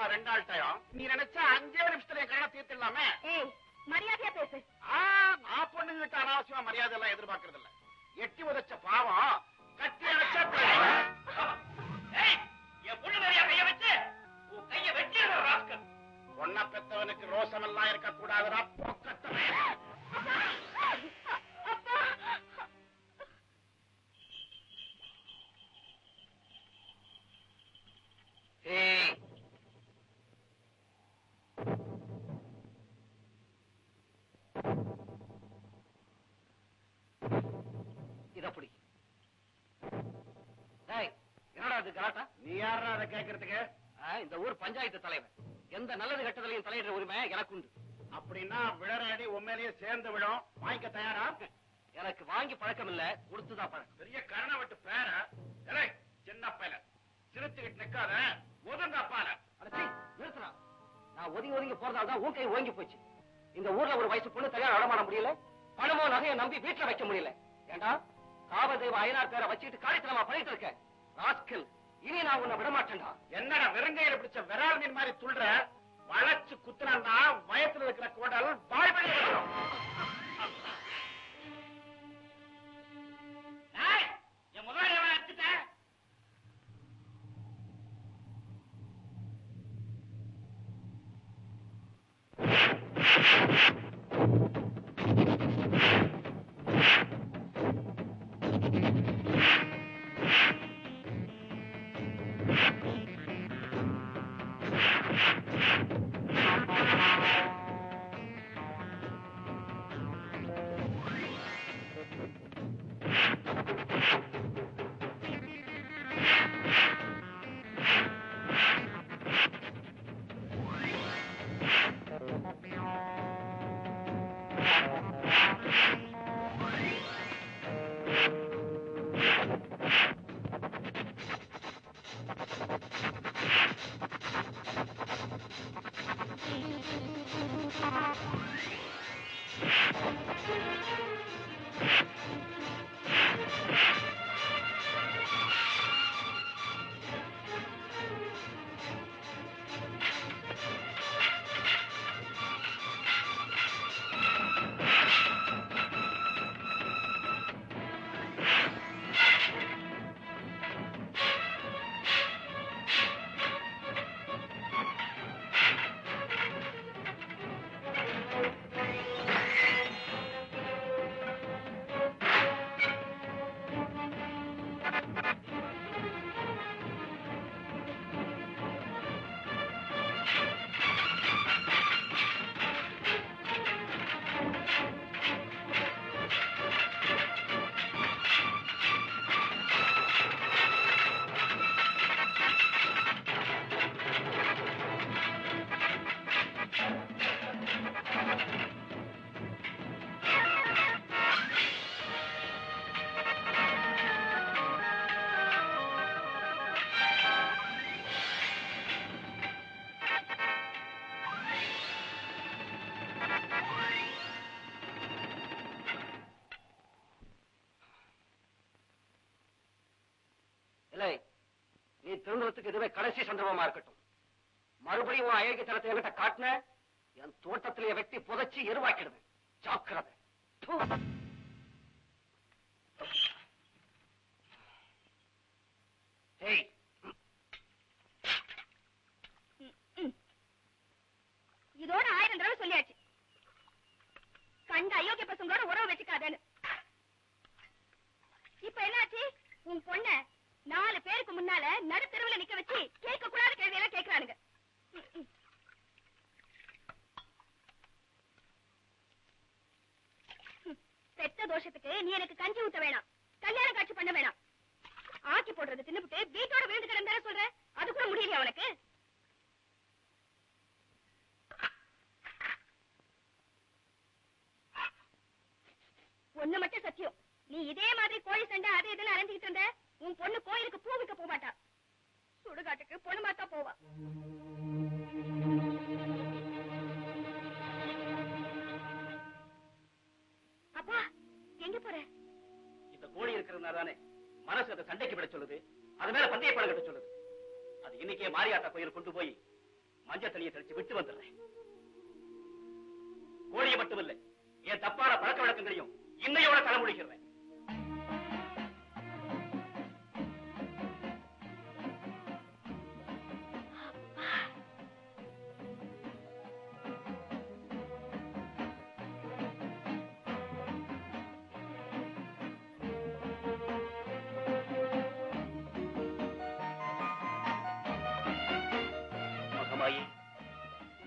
எதுக்குமா 2 நாள் டைம்? நீ நினைச்சா 5 நிமிஷத்துல என் கடனை தீர்த்திடலாமே. மரியாதையா பேசு. நான் பொண்ணுங்கிட்ட அனாவசியமா மரியாதை எல்லாம் எதிர்பார்க்கறது இல்ல. எட்டி உதச்ச பாவம் கட்டி அணைச்சா என் பொண்ணு நிறைய கைய வச்சு உன் கைய வெட்டி ராஸ்கல். பொண்ண பெத்தவனுக்கு ரோசம் எல்லாம் இருக்க கூடாதுடா பொக்கட்டமே. இதப்படி என்னடா அது கலாட்டா? நீ யாரா அதை கேட்கறதுக்கு? இந்த ஊர் பஞ்சாயத்து தலைவர். எந்த நல்லது கெட்டதிலையும் தலையிடுற உரிமை எனக்கு உண்டு. அப்படின்னா விழறடி உண்மையிலேயே சேர்ந்து விடும். வாங்கிக்க தயாரா? எனக்கு வாங்கி பழக்கம் இல்ல, கொடுத்துதான் பழக்கம். பெரிய கரண விட்டு பேர சின்ன பையல சிரிச்சுக்கிட்டு நிக்காத, ஒதுங்க அப்பால. நிறுத்துறா. நான் ஒதுங்கி ஒதுங்கி போறதால்தான் ஊன் கை ஓங்கி போச்சு. இந்த ஊர்ல ஒரு வயசு பொண்ணு தனியா நடமாட முடியல, பணமோ நகையை நம்பி வீட்டுல வைக்க முடியல. ஏண்டா காவதேவ அயனார் பேரை வச்சுக்கிட்டு காரியத்தனமா பண்ணிட்டு இருக்க ராஸ்கல். இனி நான் உன்னை விடமாட்டேன்டா. என்னடா வெறுங்கையில பிடிச்ச விரால் மீன் மாதிரி துள்ற? வளைச்சு குத்துனா வயத்துல இருக்கிற கோடல் பாய் பண்ணி என் முதலாளி எடுத்துட்டேன். நீ திருந்தறதுக்கு இதுவே கடைசி சந்தர்ப்பமா இருக்கட்டும். மறுபடியும் உன் அயோக்கிய தரத்தை என்கிட்ட காட்டின என் தோட்டத்திலேயே வெட்டி புதைச்சி எருவாக்கிடுவேன். ஜாக்கிரதை. இதோட 1000 தடவை சொல்லியாச்சு, கண்ட அயோக்கிய பசங்களோட உறவு வச்சுக்காதேன்னு. இப்ப என்னாச்சு? உன் பொண்ண 4 பேருக்கு முன்னால நடு தெருவுல நிக்க வச்சு கேட்க கூடாத கேள்வியெல்லாம் கேட்கிறானுங்க. பெத்த தோஷத்துக்கு நீ எனக்கு கஞ்சி ஊத்த வேணாம், கல்யாணம் காட்சி பண்ண வேணாம். ஆக்கி போடுறது தின்னுபிட்டு வீட்டோட விழுந்து கிடந்தா சொல்ற, அது கூட முடியலையா உனக்கு? ஒண்ணு மட்டும் சத்தியம், நீ இதே மாதிரி கோழி சண்டை அது இதுன்னு அலைஞ்சிக்கிட்டு இருந்த உன் பொண்ணு கோயிலுக்கு பூ விற்க போக மாட்டா, சுடுகாட்டுக்கு பொண்ணு மாத்தா போவா. அப்பா எங்க போற? இந்த கோழி இருக்கிறதுனாலே மனசு அதை சண்டைக்கு விட சொல்லுது, அது மேல பந்தய பழகிட்ட சொல்லுது. அது இன்னைக்கே மாரியாத்தா கோயில் கொண்டு போய் மஞ்சள் தண்ணியை தெளிச்சு விட்டு வந்துடுறேன். கோழியை மட்டுமில்லை, என் தப்பான பழக்க வழக்கங்களையும் இன்னையோட தலைமுடிக்கிறேன்.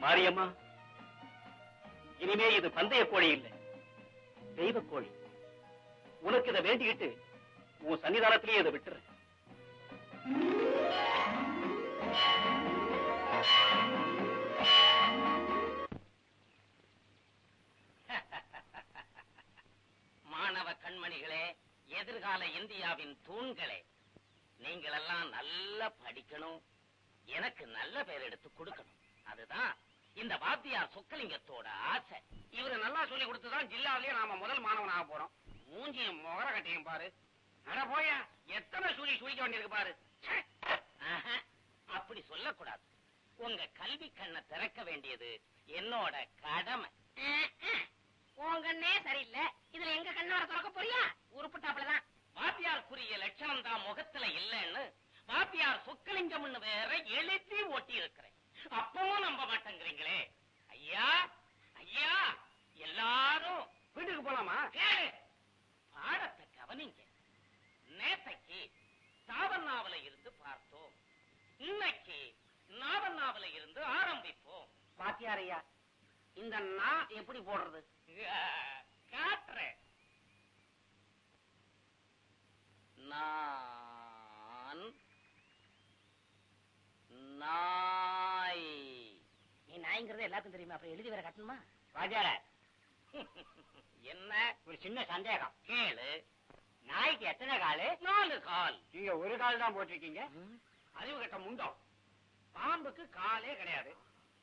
மாரியம்மா, இனிமே இது பந்தய கோழி இல்லை, தெய்வ கோழி. உனக்கு இதை வேண்டிக்கிட்டு உன் சன்னிதானத்திலேயே இதை விட்டுறேன். மாணவ கண்மணிகளே, எதிர்கால இந்தியாவின் தூண்களே, நீங்கள் எல்லாம் நல்லா படிக்கணும், எனக்கு நல்ல பேர் எடுத்து கொடுக்கணும். அதுதான் இந்த வாத்தியார் சொக்கலிங்கத்தோட ஆசை. இவரு நல்லா சொல்லி கொடுத்துதான் ஜில்லாவிலேயே நாம முதல் மாணவன் ஆக போறோம். மூஞ்சியும் முகர கட்டையும் பாரு. அட போயா, எத்தனை சுழிக்க வேண்டியிருக்கு பாரு. அப்படி சொல்லக்கூடாது. உங்க கல்வி கண்ணை திறக்க வேண்டியது என்னோட கடமை. உன் கண்ணே சரியில்லை, இதுல எங்க கண்ணோட திறக்க போறியா? உருப்பிட்டாப்புலதான். வாத்தியாருக்குரிய லட்சணம் தான் முகத்துல இல்லைன்னு வாத்தியார் சொக்கலிங்கம்னு வேற எழுதி ஓட்டி இருக்கிறேன். அப்பவும் நம்ப மாட்டேங்கிறீங்களே. ஐயா ஐயா, எல்லாரும் வீட்டுக்கு போலாமா? பாடத்தை கவனிங்க. நேத்தைக்கு தாவண்ணாவில இருந்து பார்த்தோம், இன்னைக்கு நாவண்ணாவில இருந்து ஆரம்பிப்போம். பாத்தியாரையா, இந்த நான் எப்படி போடுறது? காட்டுறேன். நான் நாய். நீ நாய்ங்கிறது எல்லாருக்கும் தெரியுமா? அப்புறம் எழுதி வேற கட்டணுமா? ராஜார, என்ன ஒரு சின்ன சந்தேகம். கேளு. நாய்க்கு எத்தனை காலு? 4 கால். நீங்க ஒரு கால் தான் போட்டிருக்கீங்க. அறிவு கட்ட முண்டம். பாம்புக்கு காலே கிடையாது.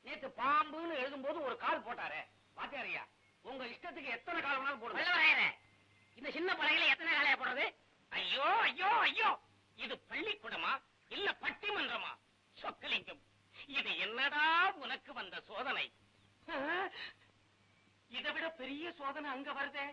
நேத்து பாம்புன்னு எழுதும் போது ஒரு கால் போட்டாரே. பாத்தியாரையா, உங்க இஷ்டத்துக்கு எத்தனை கால் வேணாலும் போடுங்க. இந்த சின்ன பழகையில எத்தனை காலையா போடுறது? ஐயோ ஐயோ ஐயோ, இது பள்ளிக்கூடமா இல்ல பட்டிமன்றமா? சொக்கலிங்கம், இது என்னடா உனக்கு வந்த சோதனை? இதை விட பெரிய சோதனை அங்க வருதே.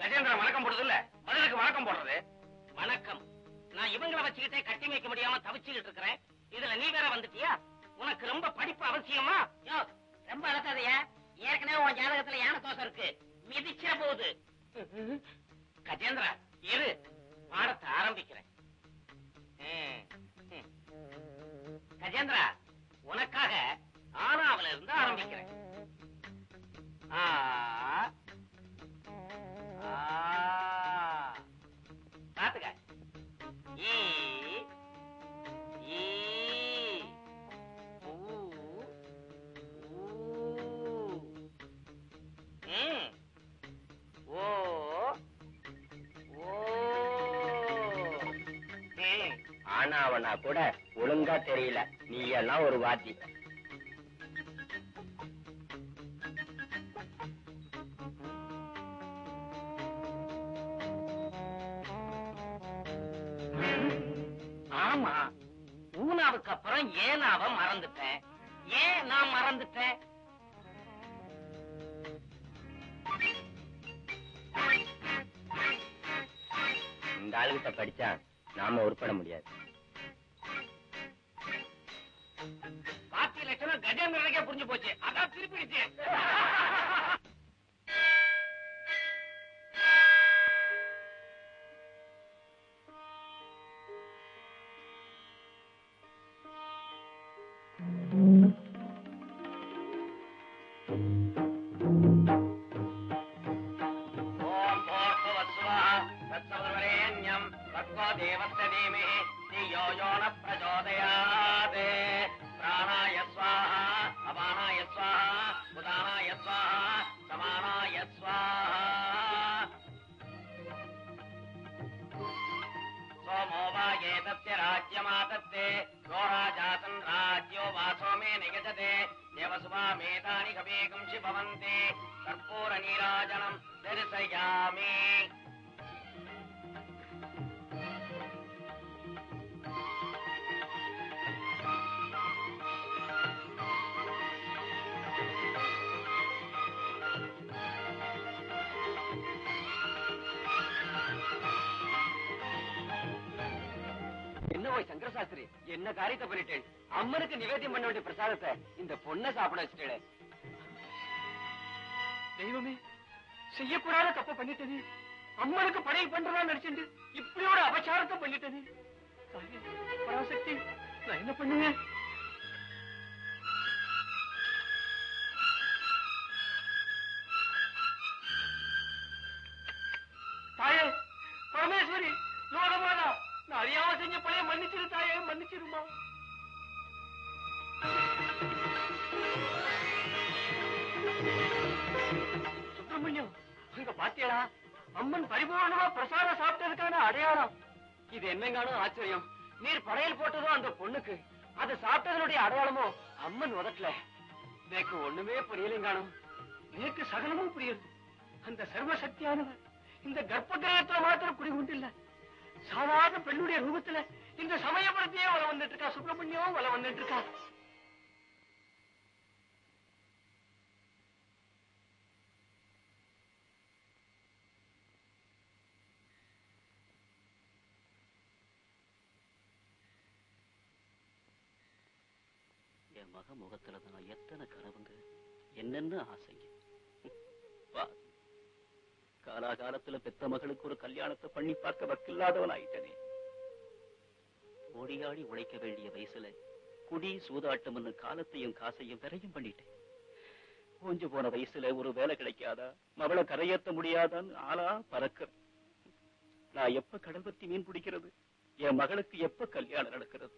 கஜேந்திரன் வணக்கம் போடுறது இல்ல, பதிலுக்கு வணக்கம் போடுறது. வணக்கம். நான் இவங்களை வச்சுக்கிட்டே கட்டி வைக்க முடியாம தவிச்சுக்கிட்டு இருக்கிறேன். இதுல நீ வேற வந்துட்டியா? உனக்கு ரொம்ப படிப்பு அவசியமா? யோ, ரொம்ப அழகாதையா. ஏற்கனவே உன் ஜாதகத்துல யானை தோசை இருக்கு, மிதிச்சிட போகுது. கஜேந்திரா, இரு, பாடத்தை ஆரம்பிக்கிறேன். கஜேந்திரா, உனக்காக ஆனாவில இருந்து ஆரம்பிக்கிறேன். பாத்துக்க. ஈ ஈ ஊ ஊ ஓ ஓ. ஆனாவனா கூட ஒழுங்கா தெரியல, நீ எல்லாம் ஒரு வாத்தி. ஆமா, ஊனாவுக்கு அப்புறம் ஏனாவ மறந்துட்டேன். ஏன் நான் மறந்துட்டேன்? இந்த ஆளுகிட்ட படிச்சா நாம உருப்பட முடியாது. பாத்தி லட்சணம் கஜேந்திரனுக்கே புரிஞ்சு போச்சு. அதான் திருப்பிடுச்சு. ஓம் போர்வத்வா தத்சவரேண்யம் தத்வா தேவஸ்ய தீமஹி धियो यो न प्रचोदयात् प्राणाय स्वाहा अपानाय स्वाहा उदानाय स्वाहा समानाय स्वाहा सोमो वा ஏதஸ்ய ராஜ்யமாதத்தே கோராஜாதன் ராஜ்யோ வாசோ மே நிகஜதே தேவசுவாமேதானி கவேகம்சி பவந்தே கற்பூர நீராஜனம் தரிசயாமி. என்ன போய் சங்கரசாஸ்திரி, என்ன காரியத்தை பண்ணிட்டேன்? அம்மனுக்கு நிவேத்தியம் பண்ண வேண்டிய பிரசாதத்தை இந்த பொண்ணை சாப்பிட வச்சுட்டே. தெய்வமே, செய்யக்கூடாத தப்ப பண்ணிட்டேனே. அம்மனுக்கு படையல் பண்றதா நினைச்சுட்டு இப்படி ஒரு அபச்சாரத்தை பண்ணிட்டேனே. பராசக்தி, நான் என்ன பண்ணுவேன்? தாயே பரமேஸ்வரி, லோகமாதா, நான் அறியாம செஞ்ச பழைய மன்னிச்சிரு தாயே, மன்னிச்சிருமா. சுப்பிரமணியம், அங்க பாத்தியடா, அம்மன் பரிபூர்ணமா பிரசாதம் சாப்பிட்டதுக்கான அடையாளம். இது என்னங்கானோ ஆச்சரியம். நீர் படையல் போட்டதும் அந்த பொண்ணுக்கு, அது சாப்பிட்டதனுடைய அடையாளமோ அம்மன் உதட்டல. எனக்கு ஒண்ணுமே புரியலைங்கானோ. எனக்கு சகலமும் புரியுது. அந்த சர்வசக்தியானவர் இந்த கர்ப்ப கிரகத்துல மாத்திரம் குடிகொண்டில்ல, சாதாரண பெண்ணுடைய ரூபத்துல இந்த சமயபுரத்தையே வள வந்துட்டு இருக்கா. சுப்பிரமணியம் வள வந்துட்டு இருக்கா. என் மக முகத்துலதான் எத்தனை கனவுங்க, என்னென்ன ஆசைங்க. காலாகாலத்துல பெத்த மகளுக்கு ஒரு கல்யாணத்தை பண்ணி பார்க்க வக்கில்லாதவன் ஆயிட்டனே. ஓடியாடி உழைக்க வேண்டிய வயசுல குடி சூதாட்டம்னு காலத்தையும் காசையும் விரையும் பண்ணிட்டேன். கொஞ்சு போன வயசுல ஒரு வேலை கிடைக்காதா, மவளை கரையேற்ற முடியாதான்னு ஆளா பறக்க. நான் எப்ப கடல் பத்தி மீன் பிடிக்கிறது? என் மகளுக்கு எப்ப கல்யாணம் நடக்கிறது?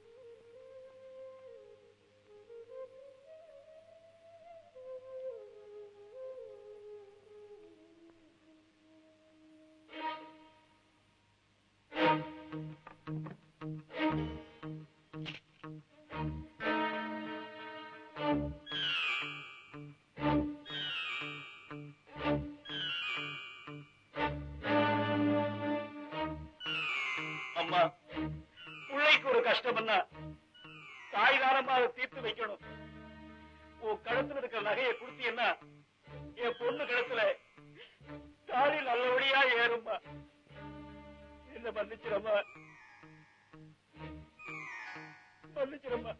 அம்மா, பிள்ளைக்கு ஒரு கஷ்டம்னா தாய் தாரமா அதை தீர்த்து வைக்கணும். உன் கழுத்துல இருக்கிற நகையை கொடுத்தீங்கன்னா என் பொண்ணு கழுத்துல தாலி நல்லபடியா ஏறும்மா. என்ன மன்னிச்சிரம்மா, மன்னிச்சிரம்மா.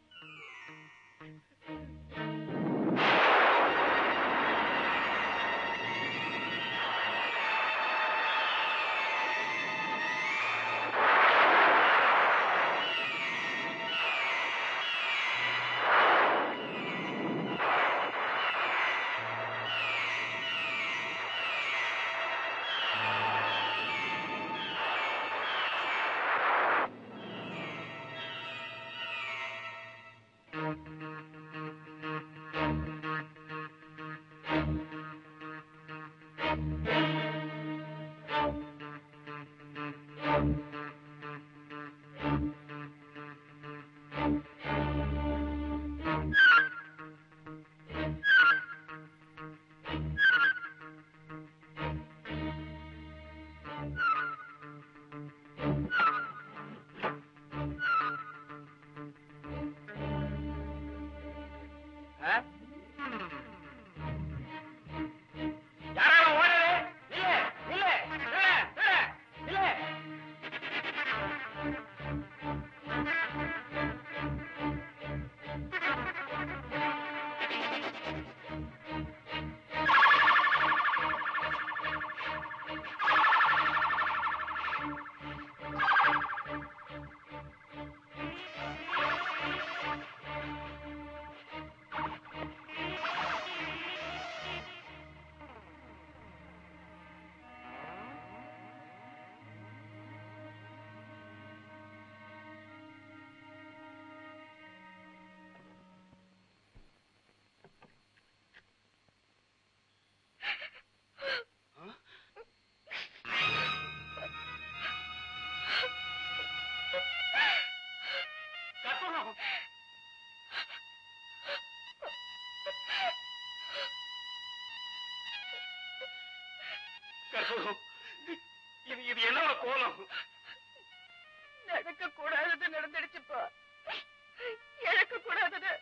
இது என்னோட கோலம். நடக்க கூடாதது நடந்துடுச்சுப்பா. இழக்க கூடாதது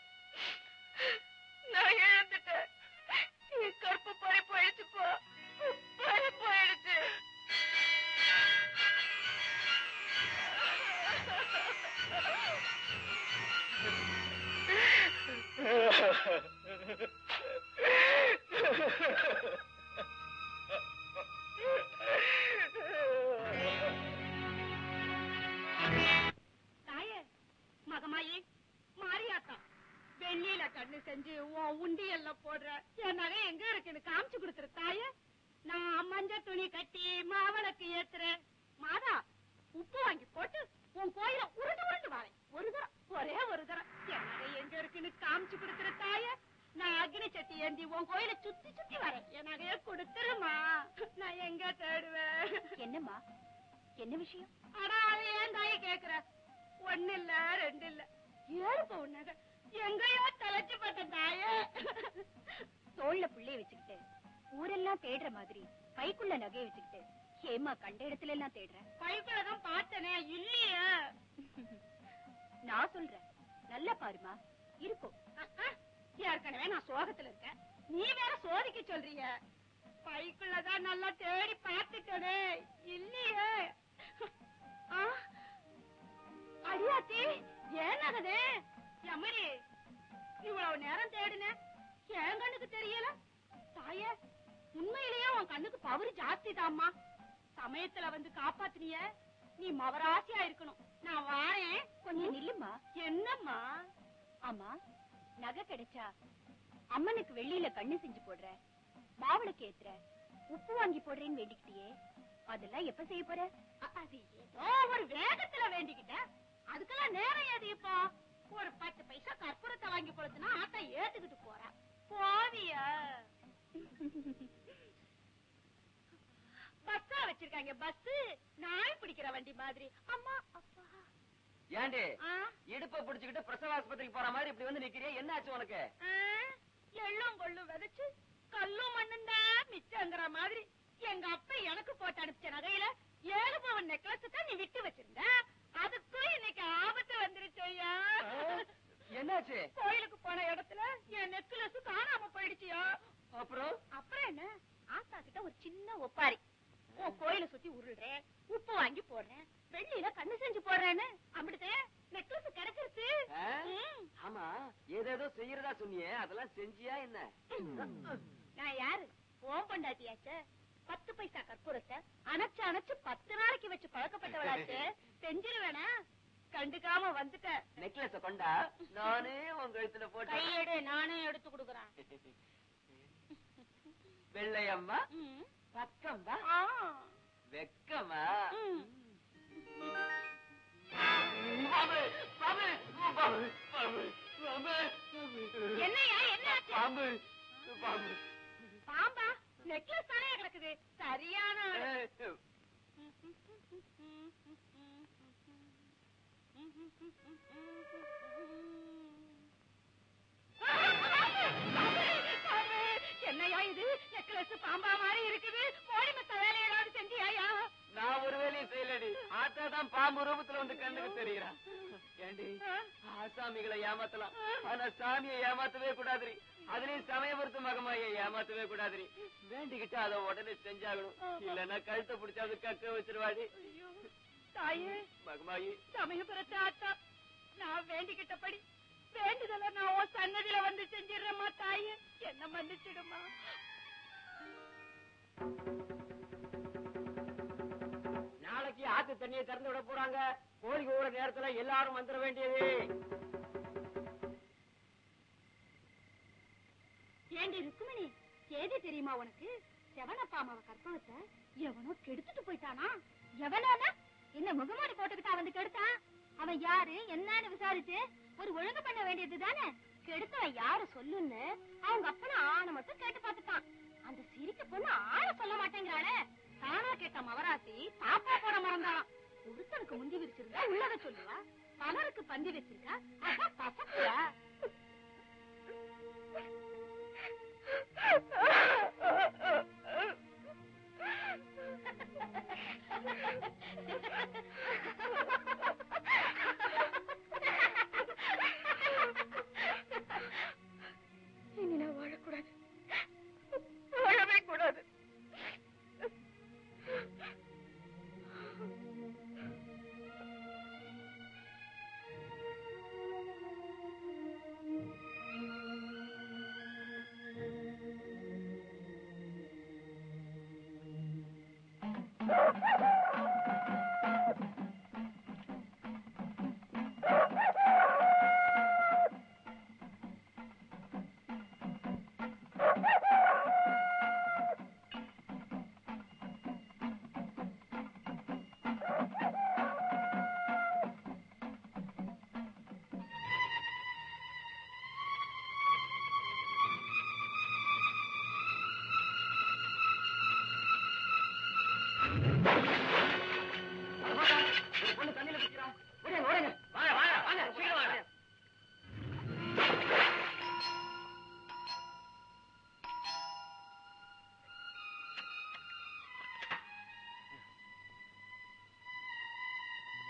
நான் இழந்துட்டேன். என் கற்பு பறி போயிடுச்சுப்பா. பறி போயிடுச்சு. தாயே, மகமாயி, மாரியாத்தா, வெள்ளியில கண்ணு செஞ்சு உன் உண்டியல்ல போடுற என் நகை எங்க இருக்குன்னு காமிச்சு கொடுத்துரு தாயே. நான் மஞ்சள் துணி கட்டி மாவளக்கு ஏத்துறேன். மாதா, உப்பு வாங்கி போட்டு உன் கோயில உருண்டு உருண்டு வரேன். ஒரு தரம், ஒரே ஒரு தரம் என் நகை எங்க இருக்குன்னு காமிச்சு கொடுத்துரு தாயே. நான் அக்னி சட்டி ஏந்தி உன் கோயில சுத்தி சுத்தி வரேன். என் நகைய கொடுத்துருமா. நான் எங்க தேடுவேன்? என்னம்மா, என்ன விஷயம்? ஆனா அது ஏன் தாயே கேக்குற? ஒண்ணு இல்ல, ரெண்டு இல்ல, 7 பவுன் நகை எங்கயோ தொலைச்சு போட்ட தாயே. தோல்ல புள்ளைய வச்சுக்கிட்டு ஊரெல்லாம் தேடுற மாதிரி பைக்குள்ள நகைய வச்சுக்கிட்டு ஏமா கண்ட இடத்துல எல்லாம் தேடுற? பைக்குள்ளதான் பார்த்தனே, இல்லையே. நான் சொல்றேன், நல்லா பாருமா, இருக்கும். ஏற்கனவே நான் சோகத்துல இருக்கேன், நீ வேற சோதிக்க சொல்றீங்க. பைக்குள்ளதான் நல்லா தேடி பார்த்துட்டனே, இல்லையே. அடியாத்தி, ஏனாகதே எமரி, இவ்வளவு நேரம் தேடின என் கண்ணுக்கு தெரியல. தாயே, உண்மையிலேயே உன் கண்ணுக்கு பவர் ஜாஸ்தி தாம்மா. சமயத்துல வந்து காப்பாத்தினிய, நீ மவராசியா இருக்கணும். நான் வாரேன், கொஞ்சம் நில்லுமா. என்னம்மா? ஆமா, நகை கிடைச்சா அம்மனுக்கு வெள்ளியில கண்ணு செஞ்சு போடுற, மாவளுக்கு ஏத்துற, உப்பு வாங்கி போடுறேன்னு வேண்டிக்கிட்டியே, அதெல்லாம் எப்ப செய்ய போற? அது ஏதோ ஒரு வேகத்துல வேண்டிக்கிட்ட, அதுக்கெல்லாம் நேரம் ஏது இப்போ? ஒரு 10 பைசா கற்பூரத்தை வாங்கி கொடுத்தனா ஆட்டா ஏத்துக்கிட்டு போற. போவியா? பஸ்ஸா வச்சிருக்காங்க, பஸ் நாய் பிடிக்கிற வண்டி மாதிரி. அம்மா, அப்பா. ஏண்டி இடுப்ப பிடிச்சுக்கிட்டு பிரசவ ஆஸ்பத்திரிக்கு போற மாதிரி இப்படி வந்து நிக்கிறியா? என்ன ஆச்சு உனக்கு? எள்ளும் கொள்ளும் விதைச்சு கல்லும் மண்ணும் தான் மிச்சங்கிற மாதிரி எங்க அப்பா எனக்கு போட்டு அனுப்பிச்ச நகையில 7 பவுன் நெக்லஸ் தான் நீ விட்டு வச்சிருந்த. அதுக்கும் இன்னைக்கு ஆபத்து வந்துருச்சோயா. என்னாச்சு? கோயிலுக்கு போன இடத்துல என் நெக்லஸ் காணாம போயிடுச்சியா. அப்புறம் என்ன, ஆத்தா கிட்ட ஒரு சின்ன ஒப்பாரி, உன் கோயில சுத்தி உருள்றேன், உப்பு வாங்கி போடுறேன், வெள்ளியில கண்ணு செஞ்சு போடுறேன்னு அப்படித்தே நெக்லஸ் கிடைச்சிருச்சு. ஆமா, ஏதேதோ செய்யறதா சொன்னியே, அதெல்லாம் செஞ்சியா என்ன? நான் யாரு? ஓம் பொண்டாட்டியாச்சே. 10 பைசா கற்பூரத்தை அணைச்சு அணைச்சு 10 நாளைக்கு வச்சு பழக்கப்பட்டவளாச்சு. செஞ்சிருவேனா? கண்டுக்காம வந்துட்ட. நெக்லஸ கொண்டா நானே உங்க கழுத்துல போட்டு கையெடு, நானே எடுத்து கொடுக்குறேன். வெள்ளையம்மா பக்கம்பா வெக்கமா? என்னையா, என்ன பாம்பு? பாம்பா? நெக்லஸ் தானே கிடக்குது. சரியான என்னையா இது? நெக்லஸ் பாம்பா மாதிரி இருக்குது. கோழி மத்த வேலை ஏதாவது செஞ்சியாயா? நான் ஒரு வேலையும் செய்யலடி. ஆத்தா தான் பாம்பு ரூபத்துல வந்து கண்ணுக்கு தெரிகிறான். ஏண்டி, ஆசாமிகளை ஏமாத்தலாம், ஆனா சாமியை ஏமாத்தவே கூடாதுரி. அதுலயும் சமயபுரத்து மகமாயை ஏமாத்தவே கூடாதுரி. வேண்டிக்கிட்டு அதை உடனே செஞ்சாகணும், இல்லன்னா கழுத்தை பிடிச்சாது கக்க வச்சிருவாடி. தாயே மகமாயி, சமயபுரத்து ஆத்தா, நான் வேண்டிக்கிட்டபடி வேண்டுதல நான் உன் சன்னதியில வந்து செஞ்சிடறேம்மா. தாயே, என்ன மன்னிச்சிடுமா. நாளைக்கு ஆத்து தண்ணியை திறந்து விட போறாங்க. கோழிக்கு ஊற நேரத்துல எல்லாரும் வந்துட வேண்டியது. ஏண்டி ருக்குமணி, ஏது தெரியுமா உனக்கு? செவனப்பாமாவ கற்பகத்தை எவனோ கெடுத்துட்டு போயிட்டானா. எவனானா? என்ன முகமாடி போட்டுக்கிட்டா வந்து கெடுத்தான்? அவன் யாரு என்னன்னு விசாரிச்சு ஒரு ஒழுங்கு பண்ண வேண்டியது தானே. கெடுத்தவன் யாரு சொல்லுன்னு அவங்க அப்பன ஆன மட்டும் கேட்டு பார்த்துட்டான். அந்த சிரிக்க பொண்ணு ஆள சொல்ல மாட்டேங்கிறாளே. தானா கேட்ட மவராசி தாப்பா போட மறந்தாளாம். ஒருத்தனுக்கு முந்தி விரிச்சிருந்தா உள்ளத சொல்லுவா, பலருக்கு பந்தி வச்சிருக்கா, அதான் பசக்குவா.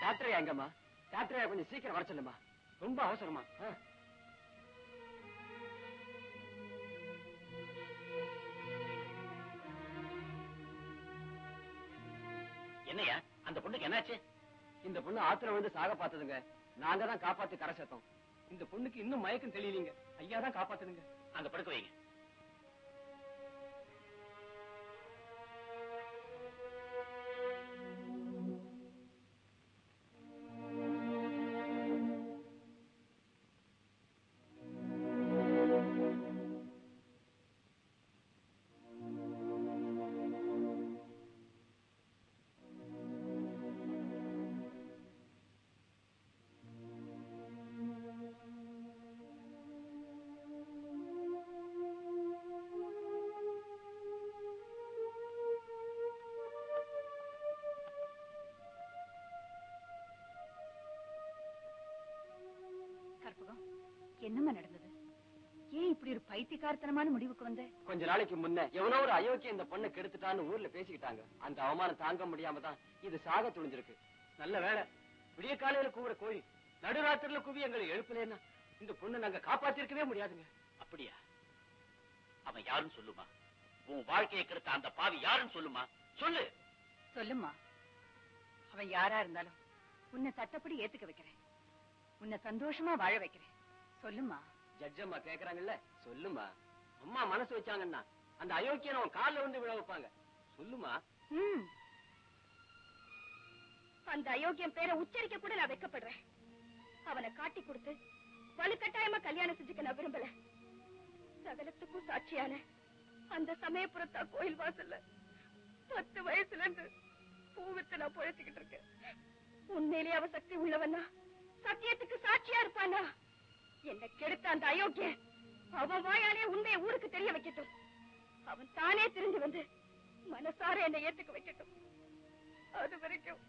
டாக்டரையா எங்கம்மா? டாக்டரையா கொஞ்சம் சீக்கிரம் வர சொல்லுமா, ரொம்ப அவசரமா. என்னையா அந்த பொண்ணுக்கு என்னாச்சு? இந்த பொண்ணு ஆத்துல வந்து சாக பார்த்ததுங்க. நாங்க தான் காப்பாத்தி கரை சேர்த்தோம். இந்த பொண்ணுக்கு இன்னும் மயக்கம் தெரியலீங்க. ஐயா தான் காப்பாத்துதுங்க. அங்க படுக்க வைங்க. என்னமா நடந்தது? ஏன் இப்படி ஒரு பைத்தியக்காரத்தனமான முடிவுக்கு வந்த? கொஞ்ச நாளைக்கு முன்ன எவனோ ஒரு அயோக்கிய இந்த பொண்ணை கெடுத்துட்டான்னு ஊர்ல பேசிக்கிட்டாங்க. அந்த அவமானம் தாங்க முடியாம தான் இது சாக துணிஞ்சிருக்கு. நல்ல வேலை விடிய காலையில கூவுற கோழி நடுராத்திரில குவி எங்களை எழுப்பலன்னா இந்த பொண்ணை நாங்க காப்பாத்திருக்கவே முடியாதுங்க. அப்படியா? அவன் யாருன்னு சொல்லுமா? உன் வாழ்க்கையை கெடுத்த அந்த பாவி யாருன்னு சொல்லுமா? சொல்லு. சொல்லுமா. அவன் யாரா இருந்தாலும் உன்னை சட்டப்படி ஏத்துக்க வைக்கிறேன். உன்னை சந்தோஷமா வாழ வைக்கிறேன். சொல்லுமா. ஜட்ஜம்மா கேக்குறாங்கல்ல, சொல்லுமா. அம்மா மனசு வச்சாங்கன்னா அந்த அயோக்கியன் அவன் காலில் வந்து விழ வைப்பாங்க. சொல்லுமா. அந்த அயோக்கியம் பேரை உச்சரிக்க கூட நான் வெட்கப்படுறேன். அவனை காட்டி கொடுத்து வலுக்கட்டாயமா கல்யாணம் செஞ்சுக்க நான் விரும்பல. சகலத்துக்கும் சாட்சியான அந்த சமயபுரத்தா கோயில் வாசல்ல 10 வயசுல இருந்து பூவித்து நான் பொழைச்சுக்கிட்டு இருக்கேன். உண்மையிலேயே அவ சக்தி உள்ளவனா, சத்தியத்துக்கு சாட்சியா இருப்பானா? என்ன கெடுத்த அந்த அயோக்கியன் அவன் வாயாலே உண்மையை ஊருக்கு தெரிய வைக்கட்டும். அவன் தானே திரும்பி வந்து மனசார என்னை ஏத்துக்க வைக்கட்டும். அது வரைக்கும்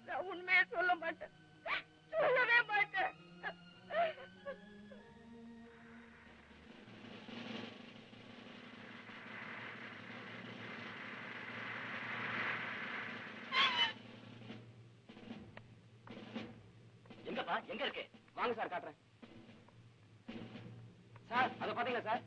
நான் உண்மையை சொல்ல மாட்டேன், சொல்லவே மாட்டேன். எங்கப்பா? எங்க இருக்கு? வாங்க சார், காட்டுறேன். சார் அதை பாத்தீங்களா சார்?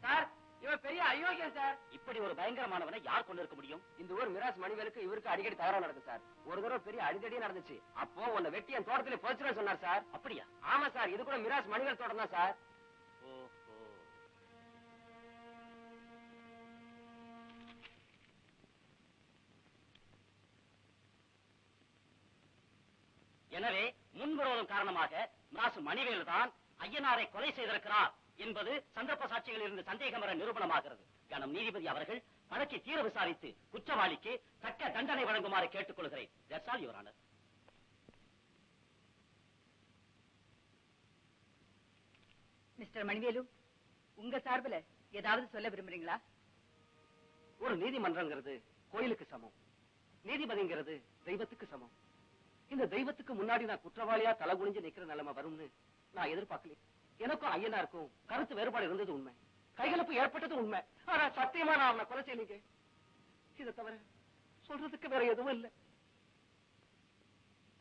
சார் இவன் பெரிய அயோக்கியன் சார். இப்படி ஒரு பயங்கரமானவனை யார் கொண்டு இருக்க முடியும்? இந்த ஊர் மிராஸ் மணிவேலுக்கு இவருக்கு அடிக்கடி தகராறு நடக்கும் சார். ஒரு தடவை பெரிய அடிதடியே நடந்துச்சு. அப்போ உன்னை வெட்டி என் தோட்டத்திலே போச்சுன்னு சொன்னார் சார். அப்படியா? ஆமா சார், இது கூட மிராஸ் மணிவேல் தோட்டம் தான் சார். எனவே முன்விரோதம் காரணமாக மிராசு மணிவேலு தான் ஐயனாரை கொலை செய்திருக்கிறார் என்பது சந்தர்ப்ப சாட்சிகளில் இருந்து சந்தேகம் வர நிரூபணமாகிறது. கனம் நீதிபதி அவர்கள் வழக்கை தீர விசாரித்து குற்றவாளிக்கு தக்க தண்டனை வழங்குமாறு கேட்டுக் கொள்கிறேன். That's all, Your Honor. Mister Manivelu, உங்க சார்பில் ஏதாவது சொல்ல விரும்புறீங்களா? ஒரு நீதிமன்றங்கிறது கோயிலுக்கு சமம், நீதிபதிங்கிறது தெய்வத்துக்கு சமம். இந்த தெய்வத்துக்கு முன்னாடி நான் குற்றவாளியா தலை குனிஞ்சு நிக்கிற நிலைமை வரும்னு நான் எதிர்பார்க்கல. எனக்கும் ஐயனாருக்கும் கருத்து வேறுபாடு இருந்தது உண்மை, கைகலப்பு ஏற்பட்டது உண்மை. ஆனா சத்தியமா நான் அவனை கொலை செய்யலீங்க. இதை தவிர சொல்றதுக்கு வேற எதுவும் இல்லை.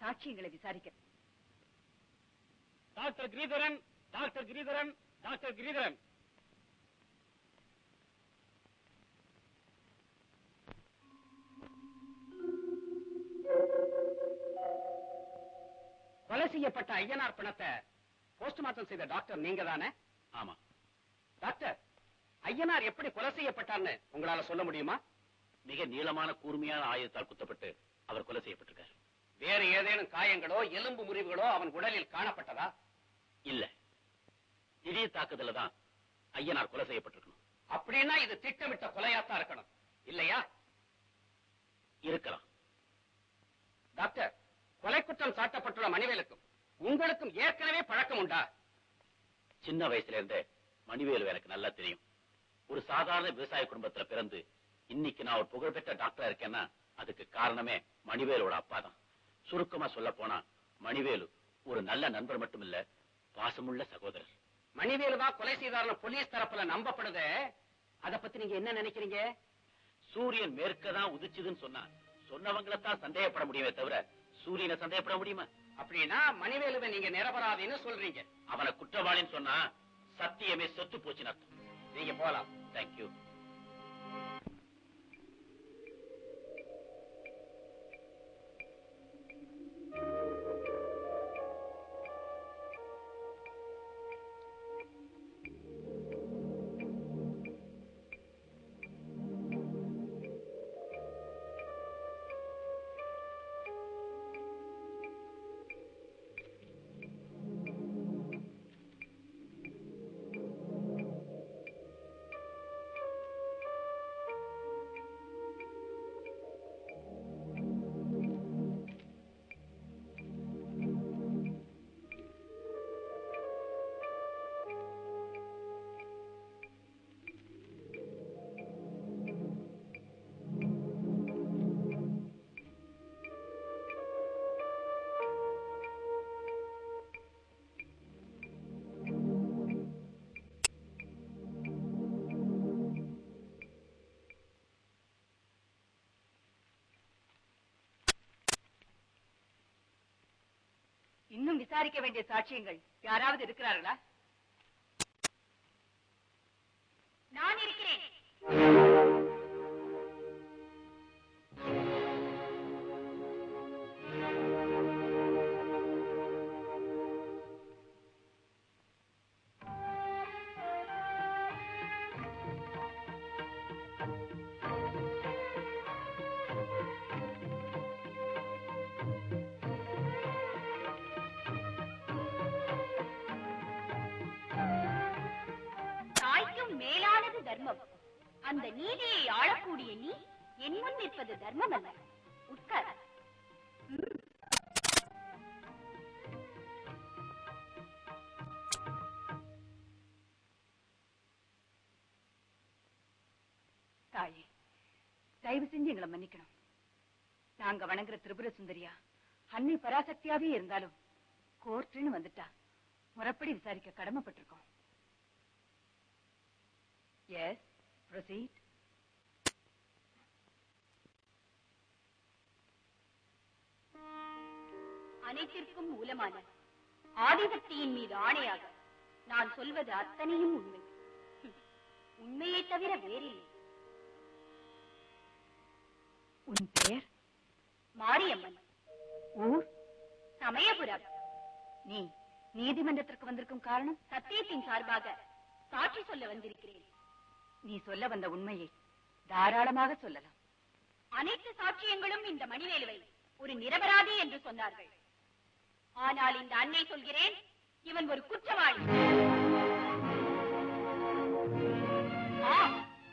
சாட்சியங்களை விசாரிக்க doctor Giridharan, doctor Giridharan, doctor Giridharan. கொலை செய்யப்பட்ட ஐயனார் பிணத்தை போஸ்ட்மார்ட்டம் செய்த டாக்டர் நீங்க தானே? ஆமா. டாக்டர், ஐயனார் எப்படி கொலை செய்யப்பட்டார்னு உங்களால சொல்ல முடியுமா? மிக நீளமான கூர்மையான ஆயுதத்தால் குத்தப்பட்டு அவர் கொலை செய்யப்பட்டிருக்கார். வேறு ஏதேனும் காயங்களோ எலும்பு முறிவுகளோ அவன் உடலில் காணப்பட்டதா? இல்ல, திடீர் தாக்குதல தான் ஐயனார் கொலை செய்யப்பட்டிருக்கணும். அப்படின்னா இது திட்டமிட்ட கொலையாத்தான் இருக்கணும், இல்லையா? இருக்கலாம். டாக்டர், கொலை குற்றம் சாட்டப்பட்டுள்ள மணிவேலுக்கும் உங்களுக்கும் ஏற்கனவே பழக்கம் உண்டா? சின்ன வயசுல இருந்தே மணிவேலு எனக்கு நல்லா தெரியும். ஒரு சாதாரண விவசாய குடும்பத்துல பிறந்து இன்னைக்கு நான் ஒரு புகழ்பெற்ற டாக்டரா இருக்கேன்னா அதுக்கு காரணமே மணிவேலோட அப்பா தான். சுருக்கமா சொல்ல போனா மணிவேலு ஒரு நல்ல நண்பர் மட்டும் இல்ல, பாசமுள்ள சகோதரர். மணிவேலுதான் கொலை செய்தார்னு போலீஸ் தரப்புல நம்பப்படுது. அத பத்தி நீங்க என்ன நினைக்கிறீங்க? சூரியன் மேற்கதான் உதிச்சுதுன்னு சொன்னவங்களைத்தான் சந்தேகப்பட முடியுமே தவிர சூரியனை சந்தேகப்பட முடியுமா? அப்படின்னா மணிவேலுவை நீங்க நிரபராதின்னு சொல்றீங்க. அவனை குற்றவாளின்னு சொன்னா சத்தியமே செத்து போச்சுன்னு அர்த்தம். நீங்க போலாம். தேங்க்யூ. இன்னும் விசாரிக்க வேண்டிய சாட்சியங்கள் யாராவது இருக்கிறார்களா? நான் இருக்கிறேன். மேலானது தர்மம். அந்த நீதியை ஆளக்கூடிய நீ என் முன் நிற்பது தர்மம் அல்ல. உட்கார். தாயே, தயவு செஞ்சு எங்களை மன்னிக்கணும். நாங்க வணங்குற திரிபுர சுந்தரியா அன்னை பராசக்தியாவே இருந்தாலும் கோர்ட்டுன்னு வந்துட்டா முறைப்படி விசாரிக்க கடமைப்பட்டிருக்கோம். Yes, proceed. அனைத்திற்கும் மூலமான ஆதிசக்தியின் மீது ஆணையாக நான் சொல்வது அத்தனையும் உண்மை. உண்மையை தவிர வேறில்லை. உன் பெயர்? மாரியம்மன். ஊர்? சமயபுரம். நீ நீதிமன்றத்திற்கு வந்திருக்கும் காரணம்? சத்தியத்தின் சார்பாக சாட்சி சொல்ல வந்திருக்கிறேன். நீ சொல்ல வந்த உண்மையை தாராளமாக சொல்லலாம். அனைத்து சாட்சியங்களும் இந்த மணிவேலுவை ஒரு நிரபராதி என்று சொன்னார்கள். ஆனால் இந்த அன்னை சொல்கிறேன், இவன் ஒரு குற்றவாளி.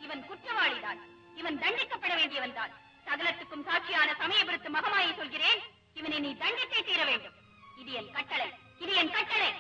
இவன் குற்றவாளிதான். இவன் தண்டிக்கப்பட வேண்டியவன் தான். சகலத்துக்கும் சாட்சியான சமயபுரத்து மகமாயை சொல்கிறேன், இவனை நீ தண்டித்தே தீர வேண்டும். இது என் கட்டளை. இது என் கட்டளை.